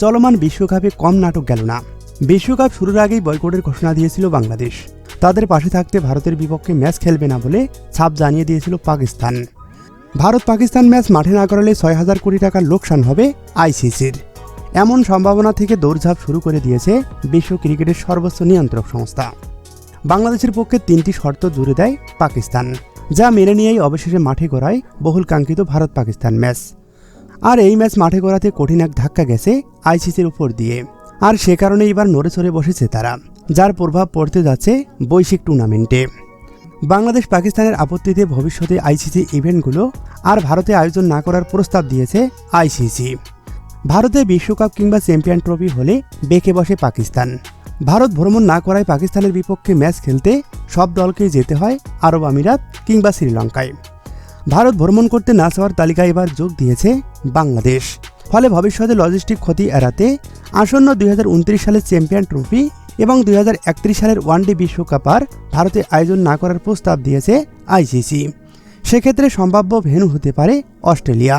চলমান বিশ্বকাপে কম নাটক গেল না। বিশ্বকাপ শুরুর আগেই বয়কটের ঘোষণা দিয়েছিল বাংলাদেশ। তাদের পাশে থাকতে ভারতের বিপক্ষে ম্যাচ খেলবে না বলে ছাপ জানিয়ে দিয়েছিল পাকিস্তান। ভারত পাকিস্তান ম্যাচ মাঠে না করালে ৬,০০০ কোটি টাকার লোকসান হবে আইসিসির। এমন সম্ভাবনা থেকে দৌড়ঝাঁপ শুরু করে দিয়েছে বিশ্ব ক্রিকেটের সর্বোচ্চ নিয়ন্ত্রক সংস্থা। বাংলাদেশের পক্ষে ৩টি শর্ত জুড়ে দেয় পাকিস্তান, যা মেনে নিয়েই অবশেষে মাঠে গড়ায় বহুল কাঙ্ক্ষিত ভারত পাকিস্তান ম্যাচ। আর এই ম্যাচ মাঠে গড়াতে কঠিন এক ধাক্কা গেছে আইসিসির উপর দিয়ে। আর সে কারণে এবার নড়ে চড়ে বসেছে তারা, যার প্রভাব পড়তে যাচ্ছে বৈশ্বিক টুর্নামেন্টে। বাংলাদেশ পাকিস্তানের আপত্তিতে ভবিষ্যতে আইসিসি ইভেন্টগুলো আর ভারতে আয়োজন না করার প্রস্তাব দিয়েছে আইসিসি। ভারতে বিশ্বকাপ কিংবা চ্যাম্পিয়ন ট্রফি হলে বেঁকে বসে পাকিস্তান। ভারত ভ্রমণ না করায় পাকিস্তানের বিপক্ষে ম্যাচ খেলতে সব দলকেই যেতে হয় আরব আমিরাত কিংবা শ্রীলঙ্কায়। ভারত ভ্রমণ করতে না চাওয়ার তালিকায় এবার যোগ দিয়েছে বাংলাদেশ। ফলে ভবিষ্যতে লজিস্টিক ক্ষতি এড়াতে আসন্ন ২০২৯ সালের চ্যাম্পিয়ন ট্রফি এবং ২০৩১ সালের ওয়ানডে বিশ্বকাপ আর ভারতে আয়োজন না করার প্রস্তাব দিয়েছে আইসিসি। সেক্ষেত্রে সম্ভাব্য ভেন্যু হতে পারে অস্ট্রেলিয়া।